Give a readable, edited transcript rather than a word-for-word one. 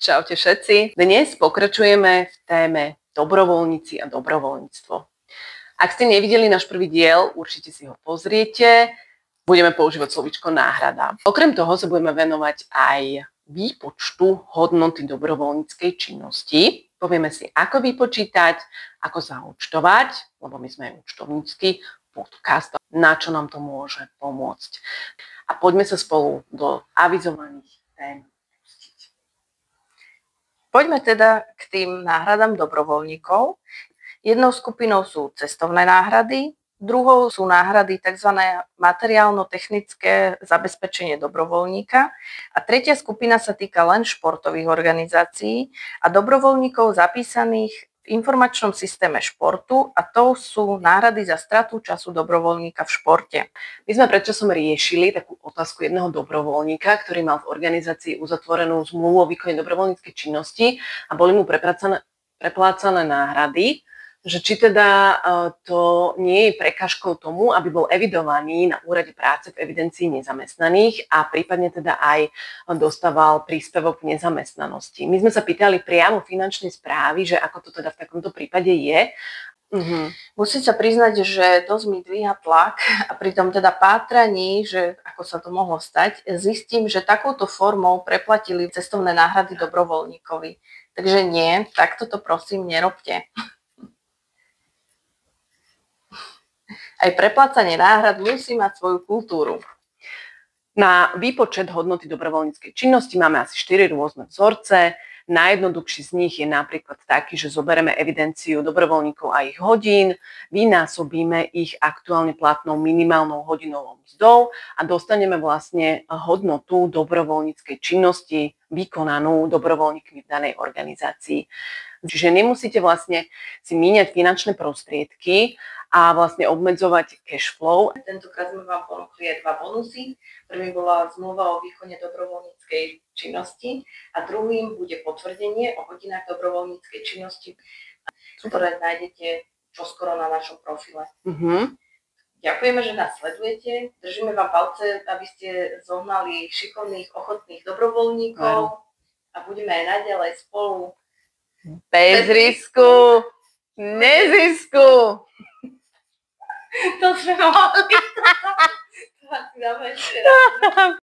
Čaute všetci. Dnes pokračujeme v téme dobrovoľníci a dobrovoľníctvo. Ak ste nevideli náš prvý diel, určite si ho pozriete. Budeme používať slovíčko náhrada. Okrem toho sa budeme venovať aj výpočtu hodnoty dobrovoľníckej činnosti. Povieme si, ako vypočítať, ako zaúčtovať, lebo my sme aj účtovnícky podcast, na čo nám to môže pomôcť. A poďme sa spolu do avizovaných tém. Poďme teda k tým náhradám dobrovoľníkov. Jednou skupinou sú cestovné náhrady, druhou sú náhrady tzv. Materiálno-technické zabezpečenie dobrovoľníka a tretia skupina sa týka len športových organizácií a dobrovoľníkov zapísaných v informačnom systéme športu a to sú náhrady za stratu času dobrovoľníka v športe. My sme predčasom riešili takú otázku jedného dobrovoľníka, ktorý mal v organizácii uzatvorenú zmluvu o výkone dobrovoľníckej činnosti a boli mu preplácané náhrady, že či teda to nie je prekážkou tomu, aby bol evidovaný na úrade práce v evidencii nezamestnaných a prípadne teda aj dostával príspevok k nezamestnanosti. My sme sa pýtali priamo finančnej správy, že ako to teda v takomto prípade je. Musím sa priznať, že dosť mi dvíha tlak a pri tom teda pátraní, že ako sa to mohlo stať, zistím, že takouto formou preplatili cestovné náhrady dobrovoľníkovi. Takže nie, takto to prosím nerobte. Aj preplácanie náhrad musí mať svoju kultúru. Na výpočet hodnoty dobrovoľníckej činnosti máme asi 4 rôzne vzorce. Najjednoduchší z nich je napríklad taký, že zoberieme evidenciu dobrovoľníkov a ich hodín, vynásobíme ich aktuálne platnou minimálnou hodinovou mzdou a dostaneme vlastne hodnotu dobrovoľníckej činnosti vykonanú dobrovoľníkmi v danej organizácii. Čiže nemusíte vlastne si míňať finančné prostriedky a vlastne obmedzovať cash flow. Tentokrát sme vám ponúkli aj 2 bonusy. Prvým bola zmluva o výkone dobrovoľníckej činnosti a druhým bude potvrdenie o hodinách dobrovoľníckej činnosti, ktoré nájdete čoskoro na našom profile. Ďakujeme, že nás sledujete. Držíme vám palce, aby ste zohnali šikovných, ochotných dobrovoľníkov a budeme aj naďalej spolu bez risku, nezisku. To sme mohli. To asi dáme ešte raz.